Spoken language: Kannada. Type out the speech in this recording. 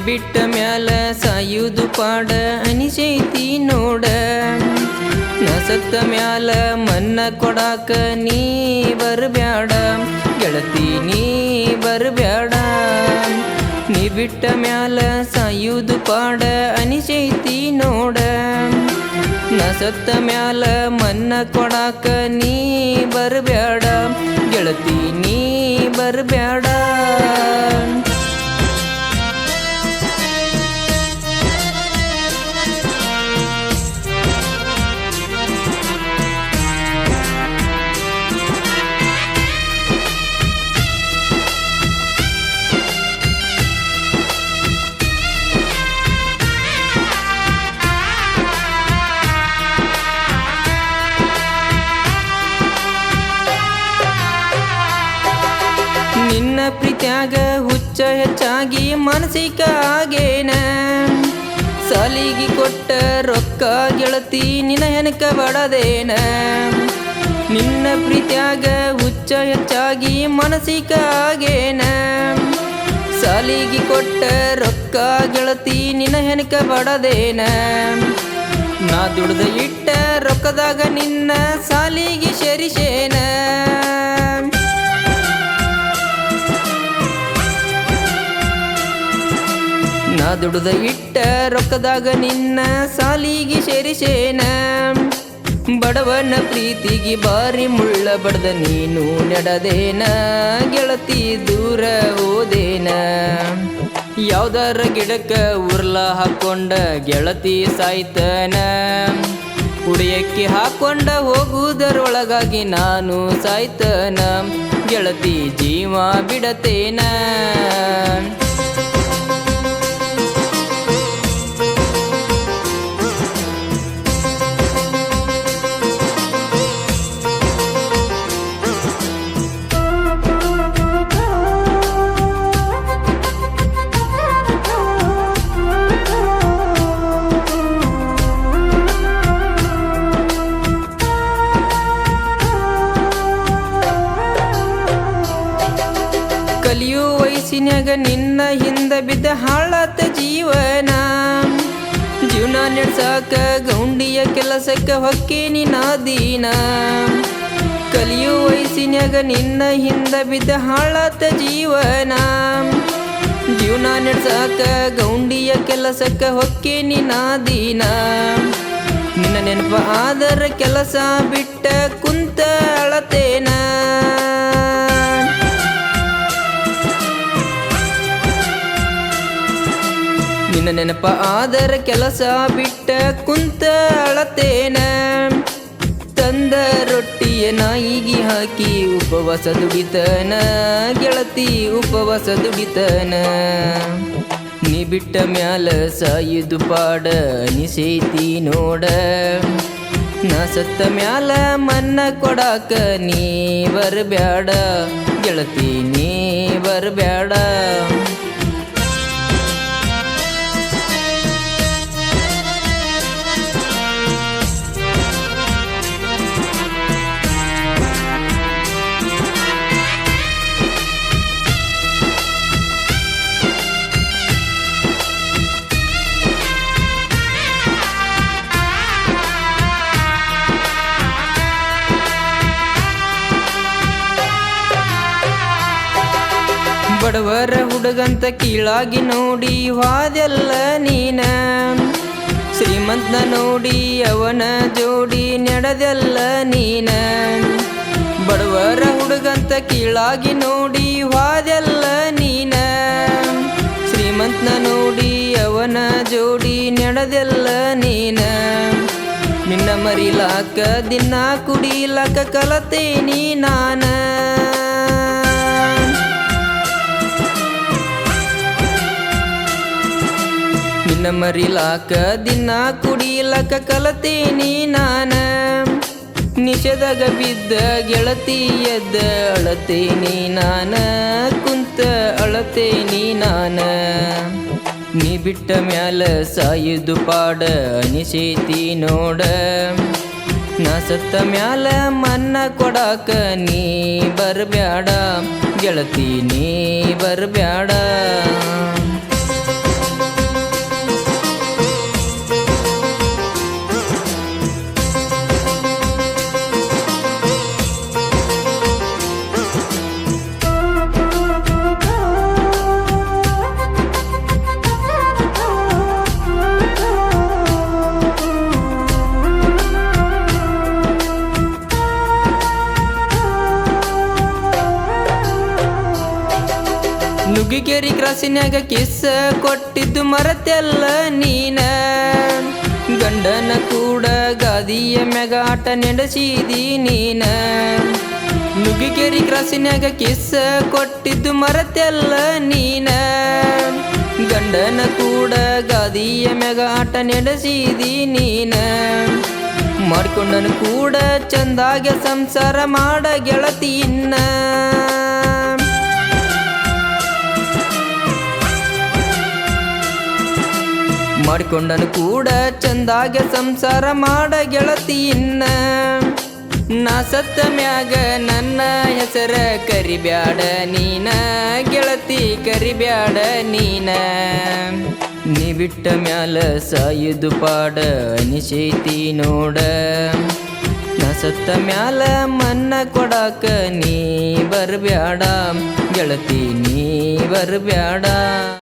ಬಿಟ್ಟ ಮ್ಯಾಲ ಸಾಯುವುದು ಪಾಡ ಅನಿಸೈತಿ ನೋಡ. ನಾ ಸತ್ತ ಮ್ಯಾಲ ಮನ್ನ ಕೊಡಾಕ ನೀ ಬರಬ್ಯಾಡ ಗೆಳತಿ, ನೀ ಬರಬ್ಯಾಡ. ನೀ ಬಿಟ್ಟ ಮ್ಯಾಲ ಸಾಯುವುದು ಪಾಡ ಅನಿಸೈತಿ ನೋಡ. ನಾ ಸತ್ತ ಮ್ಯಾಲ ಮನ್ನ ಕೊಡಾಕ ನೀ ಬರಬ್ಯಾಡ ಗೆಳತಿ, ನೀ ಬರಬ್ಯಾಡ. ನಿನ್ನ ಪ್ರೀತ್ಯಾಗ ಹುಚ್ಚ ಹೆಚ್ಚಾಗಿ ಮಾನಸಿಕ ಆಗೇನ. ಸಾಲಿಗೆ ಕೊಟ್ಟ ರೊಕ್ಕ ಗೆಳತಿ ನಿನ್ನ ಹೆನಕ ಬಡದೇನ. ನಿನ್ನ ಪ್ರೀತ್ಯಾಗ ಹುಚ್ಚ ಹೆಚ್ಚಾಗಿ ಮಾನಸಿಕ ಆಗೇನ. ಸಾಲಿಗೆ ಕೊಟ್ಟ ರೊಕ್ಕ ಗೆಳತಿ ನಿನ್ನ ಹೆನಕ ಬಡದೇನ. ನಾ ದುಡ್ದ ಇಟ್ಟ ರೊಕ್ಕದಾಗ ನಿನ್ನ ಸಾಲಿಗೆ ಸೇರಿಸೇನ. ನಾ ದುಡ್ದ ಇಟ್ಟ ರೊಕ್ಕದಾಗ ನಿನ್ನ ಸಾಲಿಗೆ ಸೇರಿಸೇನ. ಬಡವನ ಪ್ರೀತಿಗೆ ಬಾರಿ ಮುಳ್ಳ ಬಡ್ದ ನೀನು ನಡೆದೇನ ಗೆಳತಿ, ದೂರ ಹೋದೇನ. ಯಾವ್ದಾರ ಗಿಡಕ್ಕ ಉರ್ಲ ಹಾಕೊಂಡ ಗೆಳತಿ ಸಾಯ್ತನ. ಉಡಿಯಕ್ಕೆ ಹಾಕೊಂಡ ಹೋಗುವುದರೊಳಗಾಗಿ ನಾನು ಸಾಯ್ತನ ಗೆಳತಿ, ಜೀವ ಬಿಡತೇನ. ಕಲಿಯೋ ವಯಸ್ಸಿನ್ಯಾಗ ನಿನ್ನ ಹಿಂದ ಬಿದ್ದ ಹಾಳಾತ ಜೀವನ. ಜೀವನ ನಡೆಸಾಕ ಗೌಂಡಿಯ ಕೆಲಸಕ್ಕ ಹೊಕ್ಕೇನಿ ನಾದೀನ. ಕಲಿಯೋ ವಯಸ್ಸಿನ್ಯಾಗ ನಿನ್ನ ಹಿಂದ ಬಿದ್ದ ಹಾಳಾತ ಜೀವನ. ಜೀವನ ನಡೆಸಾಕ ಗೌಂಡಿಯ ಕೆಲಸಕ್ಕ ಹೊಕ್ಕೇನಿ ನಾದೀನ. ನಿನ್ನ ನೆನಪ ಆದರ ಕೆಲಸ ಬಿಟ್ಟ ಕುಂತ ಅಳತೇನ. ನಿನ್ನ ನೆನಪ ಆದರ ಕೆಲಸ ಬಿಟ್ಟ ಕುಂತ ಅಳತೇನ. ತಂದ ರೊಟ್ಟಿಯ ನಾಯಿಗೆ ಹಾಕಿ ಉಪವಾಸ ದುಡಿತನ ಗೆಳತಿ, ಉಪವಾಸ ದುಡಿತನ. ನೀ ಬಿಟ್ಟ ಮ್ಯಾಲ ಸಾಯುದು ಪಾಡ ಅನಿಸೈತಿ ನೋಡ. ನಾ ಸತ್ತ ಮ್ಯಾಲ ಮನ್ನ ಕೊಡಾಕ ನೀ ಬರಬ್ಯಾಡ ಗೆಳತಿ, ನೀ ಬರಬ್ಯಾಡ. ಬಡವರ ಹುಡುಗಂತ ಕೀಳಾಗಿ ನೋಡಿ ವಾದೆಲ್ಲ ನೀನ. ಶ್ರೀಮಂತನ ನೋಡಿ ಅವನ ಜೋಡಿ ನಡೆದೆಲ್ಲ ನೀನ. ಬಡವರ ಹುಡುಗಂತ ಕೀಳಾಗಿ ನೋಡಿ ವಾದೆಲ್ಲ ನೀನ. ಶ್ರೀಮಂತನ ನೋಡಿ ಅವನ ಜೋಡಿ ನಡೆದೆಲ್ಲ ನೀನ. ನಿನ್ನ ಮರಿಲಾಕ ದಿನ ಕುಡಿಲಾಕ ಕಲತೇನಿ ನಾನ. ನಿನ್ನ ಮರಿಲಾಕ ದಿನ ಕುಡಿಲಾಕ ಕಲತೇನಿ ನಾನ. ನಿಷೇದಾಗ ಬಿದ್ದ ಗೆಳತಿ ಎದ್ದ ಅಳತೇನಿ ನಾನ. ಕುಂತ ಅಳತೇನಿ ನಾನ. ನೀ ಬಿಟ್ಟ ಮ್ಯಾಲ ಸಾಯುದು ಪಾಡ ಅನಿಸೈತಿ ನೋಡ. ನಾ ಸತ್ತ ಮ್ಯಾಲ ಮನ್ನ ಕೊಡಾಕ ನೀ ಬರಬ್ಯಾಡ ಗೆಳತಿ, ನೀ ಬರಬ್ಯಾಡ. ನುಗ್ಗಿಕೇರಿ ಕ್ರಾಸಿನ್ಯಾಗ ಕಿಸ್ಸ ಕೊಟ್ಟಿದ್ದು ಮರತೆಲ್ಲ ನೀನ ಗಂಡನ ಕೂಡ ಗಾದಿಯ ಮ್ಯಾಗ ಆಟ ನಡೆಸಿದಿ ನೀನ ನುಗ್ಗಿಕೇರಿ ಕ್ರಾಸಿನ್ಯಾಗ ಕಿಸ್ಸ ಕೊಟ್ಟಿದ್ದು ಮರತೆಲ್ಲ ನೀನ ಗಂಡನ ಕೂಡ ಗಾದಿಯ ಮ್ಯಾಗ ಆಟ ನಡೆಸಿದಿ ನೀನ ಮಾಡ್ಕೊಂಡನು ಕೂಡ ಚಂದಾಗೆ ಸಂಸಾರ ಮಾಡ ಗೆಳತಿಯನ್ನ ಮಾಡ್ಕೊಂಡನು ಕೂಡ ಚಂದಾಗೆ ಸಂಸಾರ ಮಾಡ ಗೆಳತಿಯನ್ನ ನಾ ಸತ್ತ ಮ್ಯಾಗ ನನ್ನ ಹೆಸರ ಕರಿಬ್ಯಾಡ ನೀನ ಗೆಳತಿ ಕರಿಬ್ಯಾಡ ನೀನ ನೀ ಬಿಟ್ಟ ಮ್ಯಾಲ ಸಾಯುದು ಪಾಡ ಅನಿಸೈತಿ ನೋಡ ನಾ ಸತ್ತ ಮ್ಯಾಲ ಮನ್ನ ಕೊಡಾಕ ನೀ ಬರ್ಬ್ಯಾಡ ಗೆಳತಿ ನೀ ಬರ್ಬ್ಯಾಡ